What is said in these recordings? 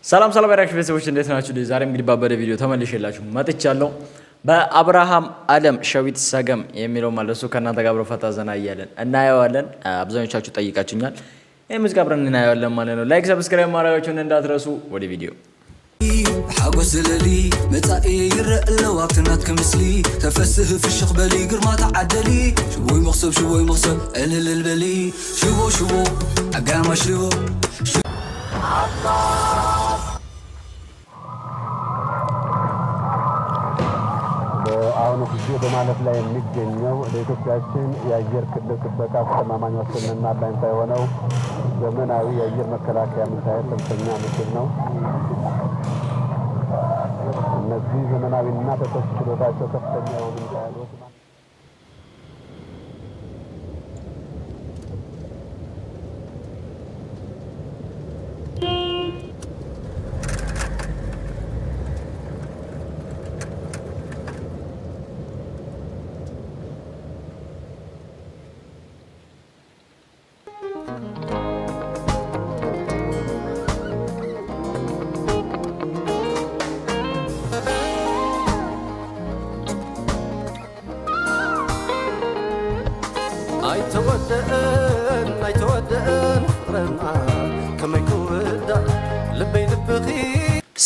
ሰላም ያራክሽ ቤተሰቦች እንዴት ናችሁ? ዛሬም እንግዲህ ባበደ ቪዲዮ ተመልሼላችሁ መጥቻለሁ። በአብርሃም አለም ሸዊት ሰገም የሚለው ማለት ነው ከእናንተ ጋር አብረን ፈታ ዘና እያለን እናየዋለን። አብዛኞቻችሁ ጠይቃችሁኛል። ይሄ ሙዚቃ አብረን እናየዋለን ማለት ነው። ላይክ ሰብስክራይብ ማድረጋችሁን እንዳትረሱ። ወደ ቪዲዮ حاجز للي متاعي يرقلو وقتنات كمسلي تفسه في الشخ بالي قرما تعدلي شوي مغصب قلل البلي شوفو أقام شوفو አሁን ጊዜ በማለፍ ላይ የሚገኘው ለኢትዮጵያችን የአየር ክልል ጥበቃ አስተማማኝ ዋስትናና አለኝታ የሆነው ዘመናዊ የአየር መከላከያ ሚሳኤል ከፍተኛ ምስል ነው። እነዚህ ዘመናዊና ተተኪ ችሎታቸው ከፍተኛ የሆኑ ሚሳኤሎች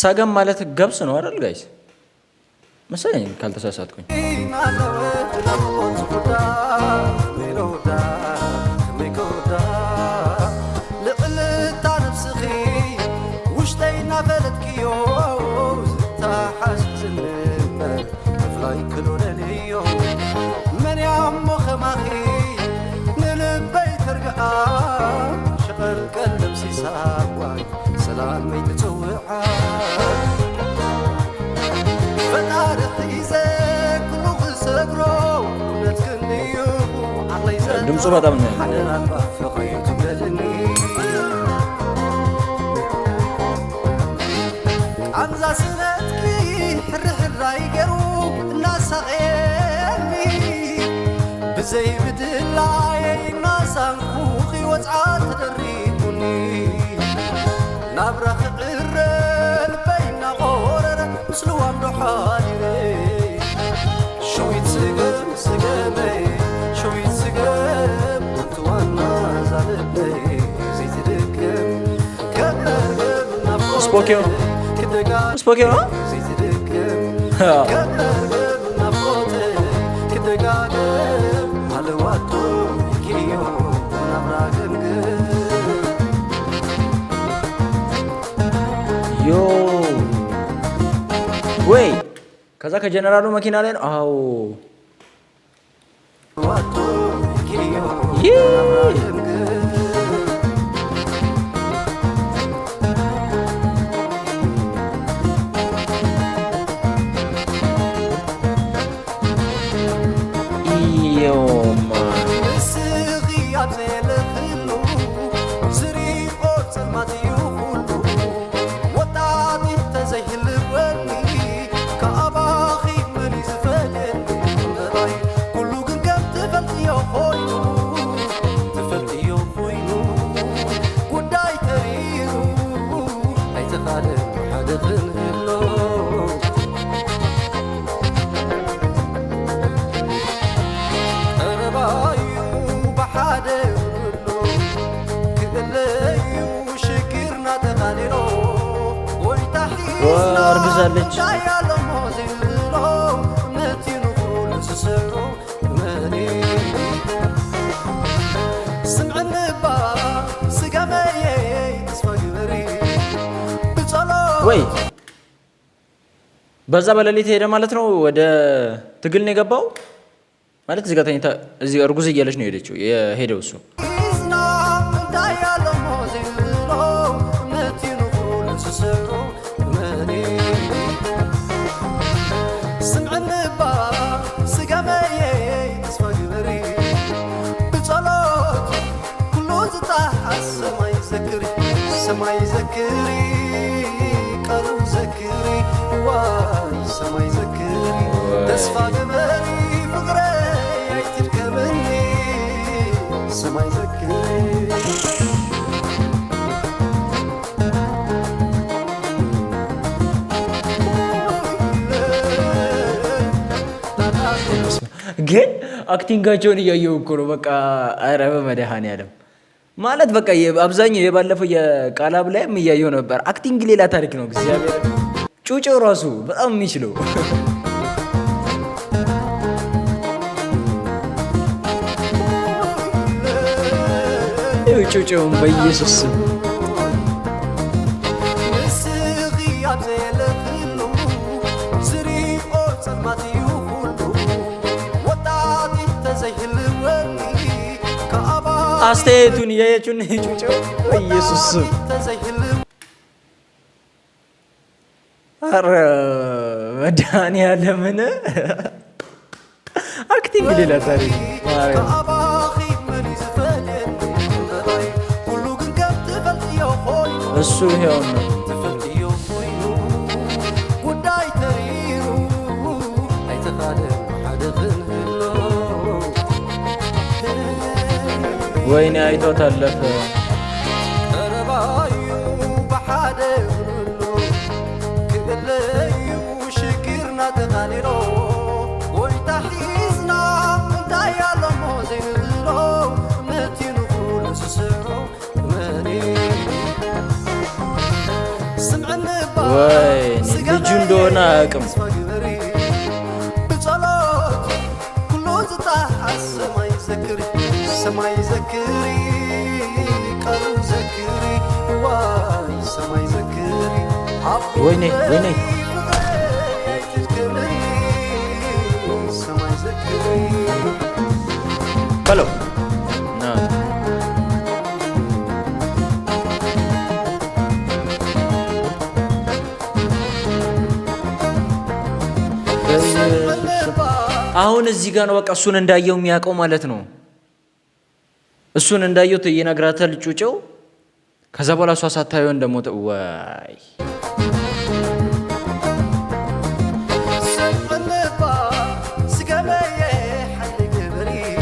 ሰገም ማለት ገብስ ነው አይደል ጋይስ? መሰለኝ ካልተሳሳትኩኝ። ድምፁ በጣም ነው አንዛ ስነትኪ ሕርሕራይ ገሩ እናሳቐየኒ ብዘይ ብድላይ እናሳንኩ ኺወፅዓ ተደሪቡኒ ናብራ ክዕረ ልበይ እናቖረረ ምስልዋም ዶሓሊበ ሸዊት ስገመይ ሸዊት ስገም እንትዋና ዛልበይ ዘይትድክም ከመርገም ናፍቆ ስፖኪዮ ዘይትድክም ከመርገም ናፍቆት ክደጋገም አለዋቶ ኪዮ ናብራ ገምግም ዮ ወይ ከዛ ከጀነራሉ መኪና ላይ ነው። አዎ አርግዛለች። ወይ በዛ በሌሊት ሄደ ማለት ነው። ወደ ትግል ነው የገባው ማለት እዚህ ጋር ተኝታ እዚህ እርጉዝ እያለች ነው የሄደው እሱ ሰማይ ዘክሪ ቀሩ ዘክሪ ዋይ ሰማይ ዘክሪ ተስፋ ገበሪ ፍቅሬ አይትርከበኒ ሰማይ ዘክሪ ግን አክቲንጋቸውን እያየሁ እኮ ነው። በቃ ኧረ በመድኃኒዓለም ማለት በቃ አብዛኛው የባለፈው የቃላብ ላይም እያየሁ ነበር። አክቲንግ ሌላ ታሪክ ነው። እግዚአብሔር ጩጬው ራሱ በጣም የሚችለው ጩጬውን በኢየሱስ ስም አስተያየቱን እያያችሁን ጩጬው በኢየሱስ ስም ኧረ መድኃኒዓለምን አክቲንግ ሌላ ታሪክ እሱ ይሄው ነው። ወይኔ አይቶት አለፈ። ወይኔ ልጁ እንደሆነ አያውቅም። ሰማይ ዘክሪ ቀኑ ዘክሪ ዋይ ሰማይ ዘክሪ ወይኔ ወይኔ ሰማይ ዘክሪ በለው ና አሁን እዚህ ጋር ነው በቃ እሱን እንዳየው የሚያውቀው ማለት ነው። እሱን እንዳየው ይነግራታል ጩጬው። ከዛ በኋላ እሷ ሳታየው እንደሞተ ዋይ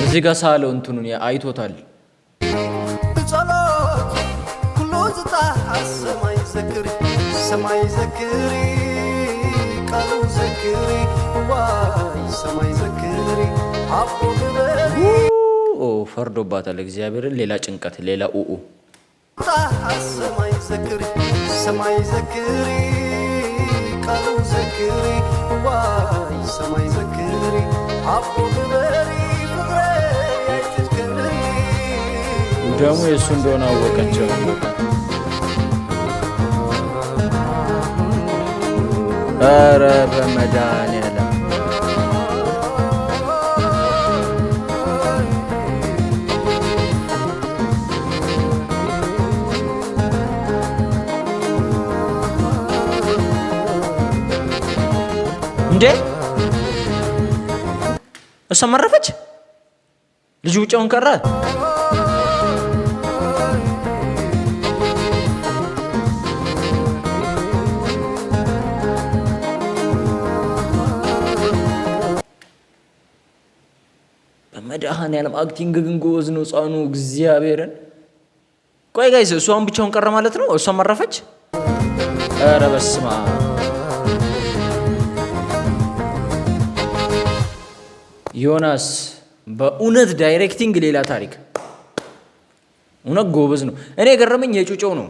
እዚህ ጋር ሳለው እንትኑን አይቶታል። ሰማይ ዘክሪ ቀኑ ዘክሪ ዋይ ሰማይ ዘክሪ አቦ ግበሪ ፈርዶባታል። እግዚአብሔርን ሌላ ጭንቀት ሌላ ኡኡ ሰማይ ዘክሪ ሰማይ ዘክሪ ቀኑ ዘክሪ ዋይ ሰማይ ዘክሪ አቦ ግበሪ ደግሞ የእሱ እንደሆነ አወቀችው። ኧረ በመድኃኒዓለም እንዴ እሷ መረፈች። ልጁ ውጫውን ቀረ። በመድኃኒዓለም አክቲንግ ግን ጎበዝ ነው ሕፃኑ እግዚአብሔርን። ቆይ ጋይስ እሷን ብቻውን ቀረ ማለት ነው? እሷ መረፈች። ኧረ በስመ አብ ዮናስ በእውነት ዳይሬክቲንግ ሌላ ታሪክ። እውነት ጎበዝ ነው። እኔ የገረመኝ የጩጬው ነው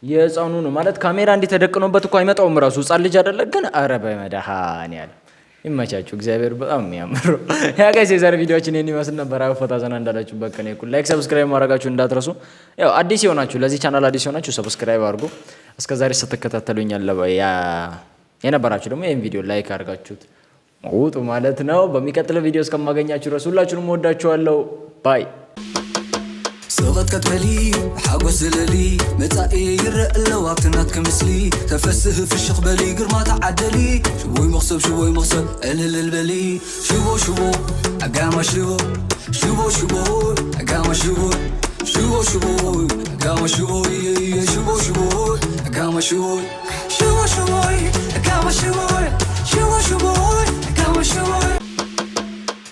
የሕፃኑ ነው ማለት ካሜራ እንዲህ ተደቅኖበት እኮ አይመጣውም ራሱ ሕፃን ልጅ አይደለ ግን። ኧረ በመድኃኒዓለም ይመቻችሁ። እግዚአብሔር በጣም የሚያምረው ያ ጋይስ የዛሬ ቪዲዮአችን ይሄን ይመስል ነበር። አይ ፈታ ዘና እንዳላችሁ በቀኔ እኩል ላይክ ሰብስክራይብ ማድረጋችሁ እንዳትረሱ። ያው አዲስ ይሆናችሁ ለዚህ ቻናል አዲስ ይሆናችሁ ሰብስክራይብ አድርጉ። እስከዛሬ ስትከታተሉኝ የነበራችሁ ደግሞ ይሄን ቪዲዮ ላይክ አድርጋችሁት ውጡ ማለት ነው። በሚቀጥለው ቪዲዮ እስከማገኛችሁ ድረስ ሁላችሁንም ወዳችኋለሁ። ባይ سغت كتملي حاجوز زللي متاعي يرق اللواب تنات كمثلي تفسه في الشيخ بالي قرما تعدلي شوي مغصب الهل البلي شوبو اقام شوبو اقام شوبو اقام شوبو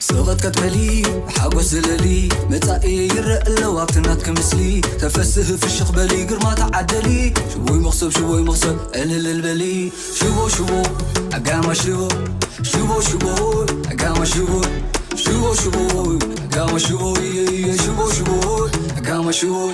سغت كتملي حاجوز زللي متاعي يرق اللواب تنات كمثلي تفسه في الشيخ بالي قرما تعدلي شوي مغصب الهل البلي شوبو اقام شوبو اقام شبو شبو قام شبو شبو شبو قام شبو